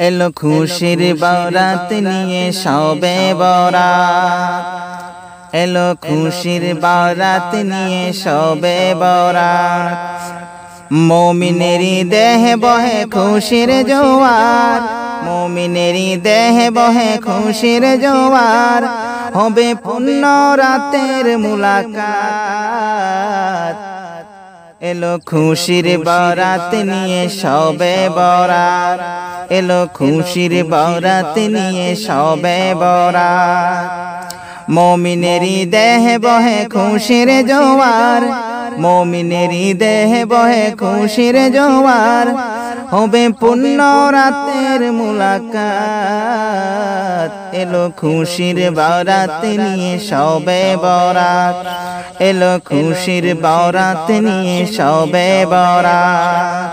এলো খুশির বারাত নিয়ে শবে বরাত, এলো খুশির বারাত নিয়ে শবে বরাত। মুমিনেরি দেহে বহে খুশির জোয়ার, মুমিনেরি দেহে বহে খুশির জোয়ার। হবে পূর্ণ রাতের মুলাকাত, এলো খুশির বারাত নিয়ে শবে বরাত, এলো খুশির বারাত নিয়ে শবে বরাত। মুমিনেরি দেহে বহে খুশির জোয়ার, মুমিনেরি দেহে বহে খুশির জোয়ার। হবে পূর্ণ রাতের মুলাকাত, এলো খুশির বারাত নিয়ে শবে বরাত, এলো খুশির বারাত নিয়ে শবে বরাত।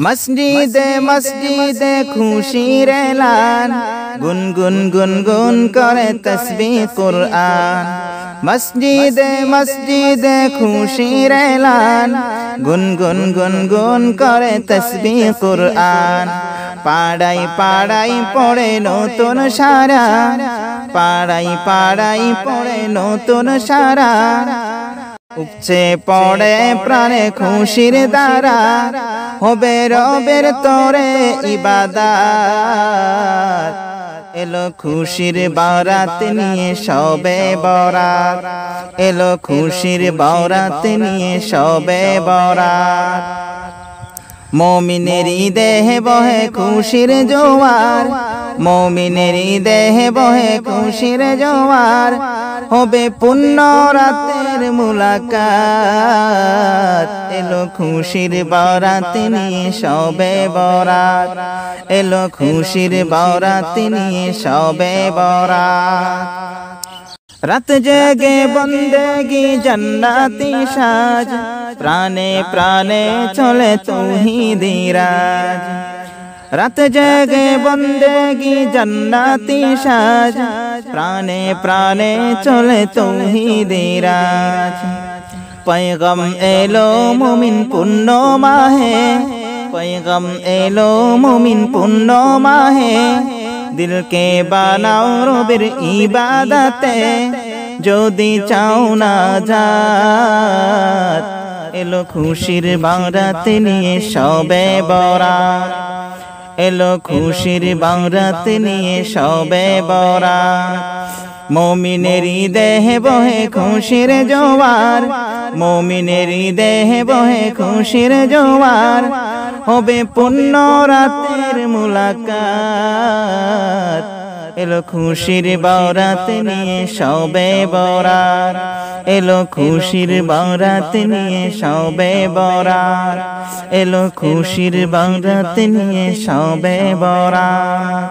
মসজিদে মসজিদে খুশির এলান, গুনগুন গুনগুন করে তসবিহ কুরআন। মসজিদে মসজিদে খুশির এলান, গুনগুন গুনগুন করে তসবিহ কুরআন। পাড়াই পাড়াই পড়ে নতুন সারা, পাড়াই পাড়াই পড়ে নতুন সারা। উপচে পড়ে প্রাণে খুশির দ্বারা, হবে রবের তরে ইবাদত। এলো খুশির বারাত নিয়ে শবে বরাত, এলো খুশির বারাত নিয়ে শবে বরাত। মুমিনেরি দেহে বহে খুশির জোয়ার, মুমিনেরি দেহে বহে খুশির জোয়ার। হবে পূর্ণ রাতের মুলাকাত, এলো খুশির বারাত নিয়ে শবে বরাত, এলো খুশির বারাত নিয়ে শবে বরাত। রাত জেগে বন্দেগি জান্নাতি সাজ, প্রাণে প্রাণে চলে তৌহিদি রাজ। রাত জেগে বন্দেগি জান্নাতি সাজ, প্রাণে প্রাণে চলে তৌহিদি রাজ। पैगम एलो मुमिन पुण्य माहे, पैगम एलो मुमिन पुण्य माहे। दिल के बानाओ रबेर इबादते, जोदी चाओ नाजात। एलो खुशिर बारात निये शबे बरात, एलो खुशिर बारात निये शबे बरात। मुमिनेरी देहे बहे खुशिर जोवार, मुमिनेरी देहे बहे खुशिर जोवार। होबे पूर्ण रातेर मुलाकात, एलो खुशिर बारात निये शबे बरात, एलो खुशिर बारात निये शबे बरात, एलो खुशिर बारात निये शबे बरात।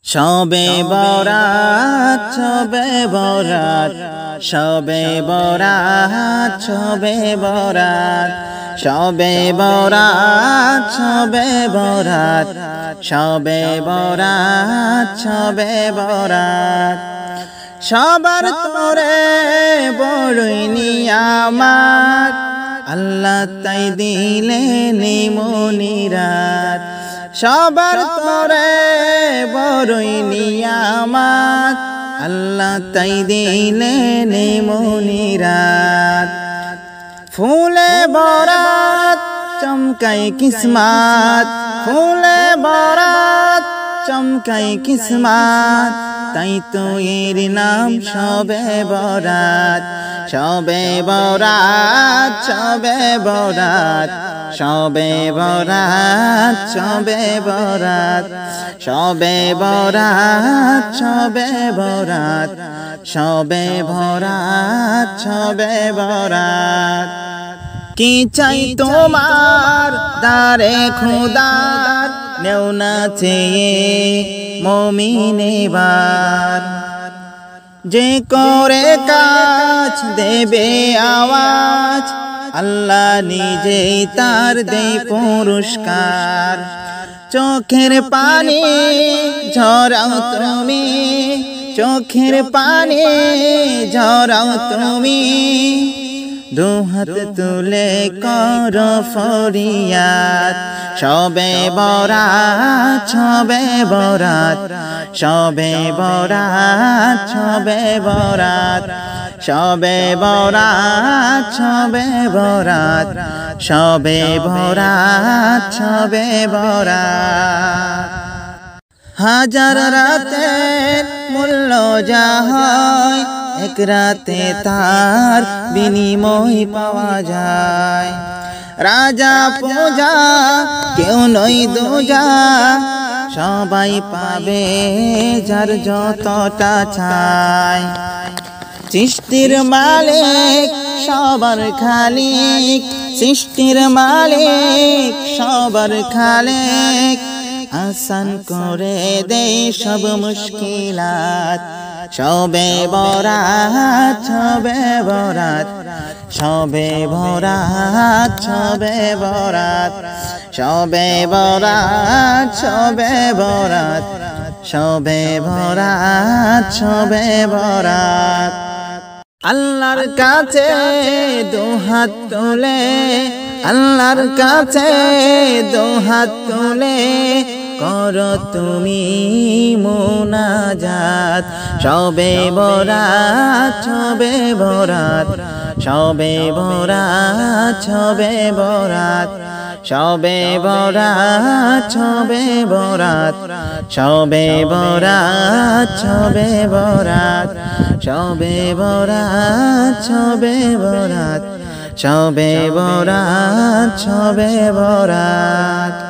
शबे बरात शबे बरात, शबे बरात शबे बरात, शबे बरात शबे बरात, शबे बरात शबे बरात। सबार तोरे बड़ई नियामत, अल्लाह ताई दिलेन मनिरात। सबार तोरे बड़ई नियामत, अल्लाह ताई दिलेन मनिरात। फूले बरात चमकाई किस्मत, फूले बरात चमकाई किस्मत। ताई तो एर नाम शबे बरात, शबे बरात शबे बरात, शबे बरात शबे बरात, शबे बरात शबे बरात, शबे बरात शबे बरात। की चाई तोमार दारे खुदार, नेও না চেয়ে মুমিন এবার। যে করে কাজ দেবে আওয়াজ, আল্লাহ নিজেই তার দেয় পুরস্কার। চোখের পানি ঝরাও তুমি, চোখের পানি ঝরাও তুমি। দুহাত তুলে কর ফরিয়াদ শবে বরাত শবে বরাত শবে বরাত শবে বরাত শবে বরাত শবে বরাত শবে বরাত শবে বরাত হাজার রাতের মূল্য যা হয় এক রাতে তার বিনিময় পাওয়া যায় রাজা পূজা কেউ নই দোজা সবাই পাবে যার যতটা চায় সৃষ্টির মালিক সবার খালিক সৃষ্টির মালিক সবার খালিক আসান করে দে সব মুশকিলাত শবে বরাত শবে বরাত শবে বরাত শবে বরাত শবে বরাত শবে বরাত শবে বরাত শবে বরাত আল্লাহর কাছে দুহাত তুলে আল্লাহর কাছে দুহাত তুলে করো তুমি মুনাজাত শবে বরাত শবে বরাত শবে বরাত শবে বরাত শবে বরাত শবে বরাত শবে বরাত শবে বরাত শবে বরাত শবে বরাত শবে বরাত শবে বরাত